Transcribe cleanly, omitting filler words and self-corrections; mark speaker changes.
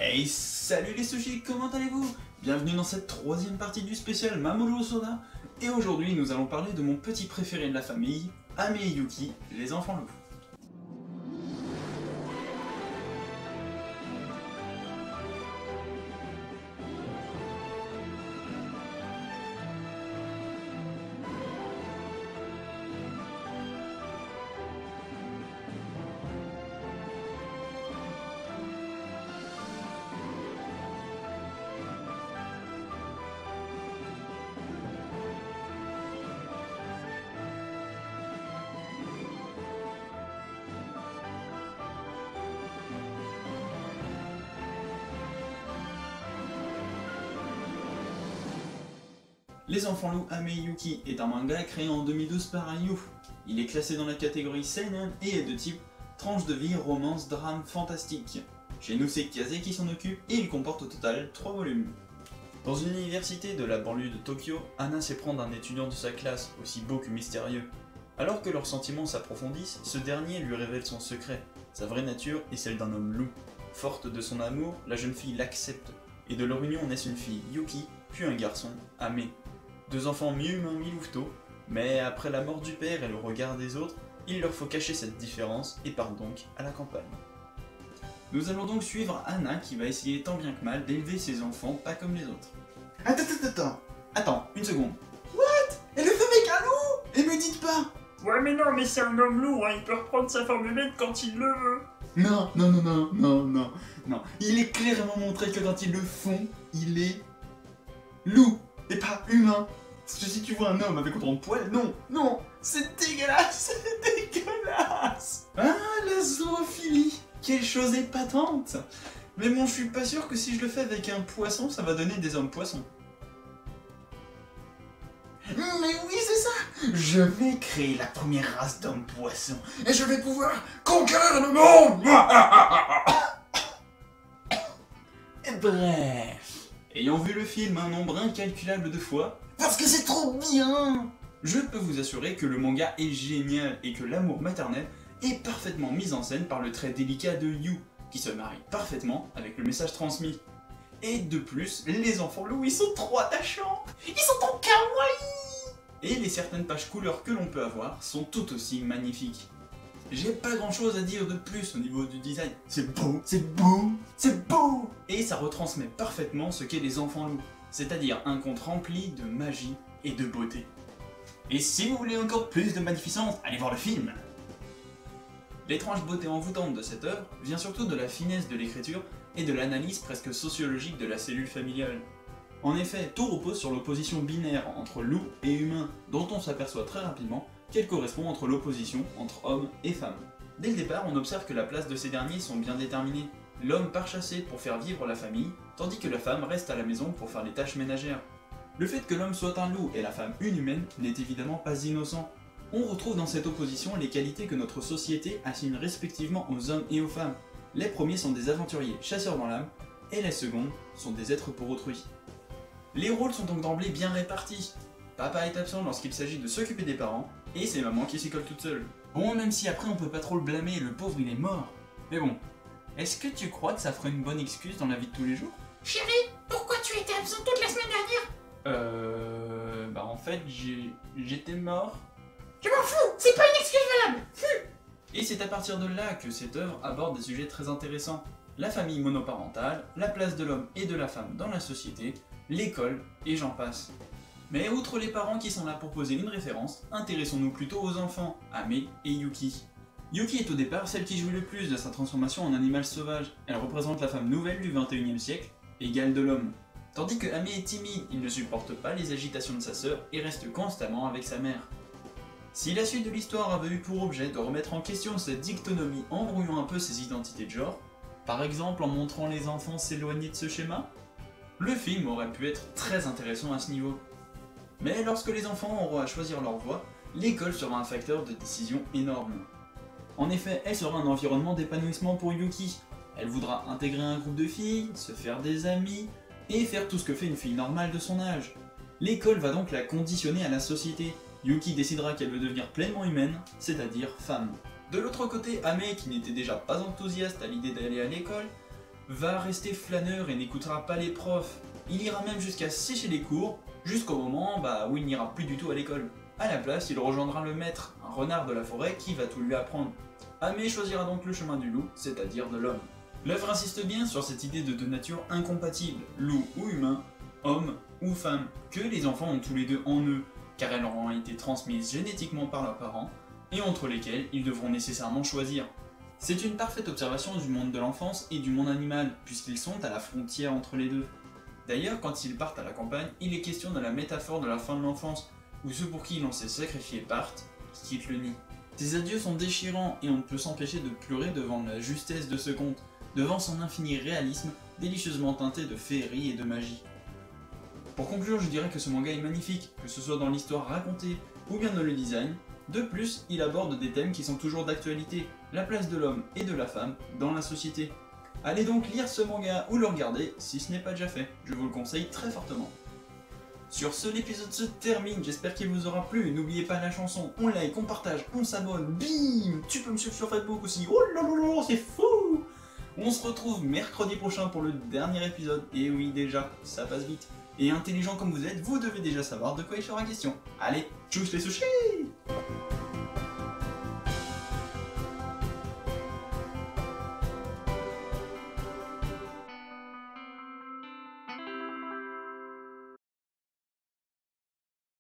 Speaker 1: Hey, salut les sushis, comment allez-vous? Bienvenue dans cette troisième partie du spécial Mamoru Soda. Et aujourd'hui, nous allons parler de mon petit préféré de la famille, Ame et Yuki, les enfants loups. Les enfants loups Ame et Yuki est un manga créé en 2012 par Ayu. Il est classé dans la catégorie seinen et est de type tranche de vie, romance, drame, fantastique. Chez nous c'est Kase qui s'en occupe et il comporte au total 3 volumes. Dans une université de la banlieue de Tokyo, Anna s'éprend d'un étudiant de sa classe, aussi beau que mystérieux. Alors que leurs sentiments s'approfondissent, ce dernier lui révèle son secret, sa vraie nature est celle d'un homme loup. Forte de son amour, la jeune fille l'accepte, et de leur union naissent une fille, Yuki, puis un garçon, Ame. Deux enfants mi-humains, mi-louveteaux, mais après la mort du père et le regard des autres, il leur faut cacher cette différence et partent donc à la campagne. Nous allons donc suivre Anna qui va essayer tant bien que mal d'élever ses enfants pas comme les autres. Attends, une seconde. What? Elle le fait avec un loup? Et me dites pas!
Speaker 2: Ouais mais non, mais c'est un homme lourd, hein, il peut reprendre sa forme humaine quand il le veut.
Speaker 1: Non. Il est clairement montré que quand ils le font, il est loup et pas humain. Parce que si tu vois un homme avec autant de poils, non, c'est dégueulasse, Ah, la zoophilie, quelle chose épatante. Mais bon, je suis pas sûr que si je le fais avec un poisson, ça va donner des hommes poissons. Mais oui, c'est ça! Je vais créer la première race d'hommes poissons et je vais pouvoir conquérir le monde! Bref. Ayant vu le film un nombre incalculable de fois, parce que c'est trop bien! Je peux vous assurer que le manga est génial et que l'amour maternel est parfaitement mis en scène par le trait délicat de Yu, qui se marie parfaitement avec le message transmis. Et de plus, les enfants loups, ils sont trop attachants! Ils sont en kawaii! Et les certaines pages couleurs que l'on peut avoir sont tout aussi magnifiques. J'ai pas grand chose à dire de plus au niveau du design. C'est beau! Et ça retransmet parfaitement ce qu'est les enfants loups, c'est-à-dire un conte rempli de magie et de beauté. Et si vous voulez encore plus de magnificence, allez voir le film! L'étrange beauté envoûtante de cette œuvre vient surtout de la finesse de l'écriture et de l'analyse presque sociologique de la cellule familiale. En effet, tout repose sur l'opposition binaire entre loup et humain, dont on s'aperçoit très rapidement qu'elle correspond entre l'opposition entre hommes et femmes. Dès le départ, on observe que la place de ces derniers sont bien déterminées. L'homme part chasser pour faire vivre la famille, tandis que la femme reste à la maison pour faire les tâches ménagères. Le fait que l'homme soit un loup et la femme une humaine n'est évidemment pas innocent. On retrouve dans cette opposition les qualités que notre société assigne respectivement aux hommes et aux femmes. Les premiers sont des aventuriers, chasseurs dans l'âme, et les secondes sont des êtres pour autrui. Les rôles sont donc d'emblée bien répartis. Papa est absent lorsqu'il s'agit de s'occuper des parents, et c'est maman qui s'y colle toute seule. Bon, même si après on peut pas trop le blâmer, le pauvre il est mort. Mais bon, est-ce que tu crois que ça ferait une bonne excuse dans la vie de tous les jours?
Speaker 2: Chérie, pourquoi tu étais absent toute la semaine dernière?
Speaker 1: Bah en fait, j'étais mort.
Speaker 2: Je m'en fous, c'est pas une excuse valable.
Speaker 1: Et c'est à partir de là que cette œuvre aborde des sujets très intéressants. La famille monoparentale, la place de l'homme et de la femme dans la société, l'école, et j'en passe. Mais outre les parents qui sont là pour poser une référence, intéressons-nous plutôt aux enfants, Ame et Yuki. Yuki est au départ celle qui jouit le plus de sa transformation en animal sauvage. Elle représente la femme nouvelle du 21e siècle, égale de l'homme. Tandis que Ame est timide, il ne supporte pas les agitations de sa sœur et reste constamment avec sa mère. Si la suite de l'histoire avait eu pour objet de remettre en question cette dictonomie en brouillant un peu ses identités de genre, par exemple en montrant les enfants s'éloigner de ce schéma, le film aurait pu être très intéressant à ce niveau. Mais lorsque les enfants auront à choisir leur voie, l'école sera un facteur de décision énorme. En effet, elle sera un environnement d'épanouissement pour Yuki. Elle voudra intégrer un groupe de filles, se faire des amis, et faire tout ce que fait une fille normale de son âge. L'école va donc la conditionner à la société. Yuki décidera qu'elle veut devenir pleinement humaine, c'est-à-dire femme. De l'autre côté, Ame, qui n'était déjà pas enthousiaste à l'idée d'aller à l'école, va rester flâneur et n'écoutera pas les profs. Il ira même jusqu'à sécher les cours, jusqu'au moment où il n'ira plus du tout à l'école. À la place, il rejoindra le maître, un renard de la forêt qui va tout lui apprendre. Amé choisira donc le chemin du loup, c'est-à-dire de l'homme. L'œuvre insiste bien sur cette idée de deux natures incompatibles, loup ou humain, homme ou femme, que les enfants ont tous les deux en eux, car elles leur ont été transmises génétiquement par leurs parents, et entre lesquelles ils devront nécessairement choisir. C'est une parfaite observation du monde de l'enfance et du monde animal, puisqu'ils sont à la frontière entre les deux. D'ailleurs, quand ils partent à la campagne, il est question de la métaphore de la fin de l'enfance, où ceux pour qui l'on s'est sacrifié partent, qui quittent le nid. Ces adieux sont déchirants et on ne peut s'empêcher de pleurer devant la justesse de ce conte, devant son infini réalisme, délicieusement teinté de féerie et de magie. Pour conclure, je dirais que ce manga est magnifique, que ce soit dans l'histoire racontée ou bien dans le design. De plus, il aborde des thèmes qui sont toujours d'actualité, la place de l'homme et de la femme dans la société. Allez donc lire ce manga ou le regarder si ce n'est pas déjà fait, je vous le conseille très fortement. Sur ce, l'épisode se termine, j'espère qu'il vous aura plu, n'oubliez pas la chanson, on like, on partage, on s'abonne, bim. Tu peux me suivre sur Facebook aussi, oh là là là, c'est fou. On se retrouve mercredi prochain pour le dernier épisode, et oui déjà, ça passe vite. Et intelligent comme vous êtes, vous devez déjà savoir de quoi il sera question. Allez, tchuss les sushis.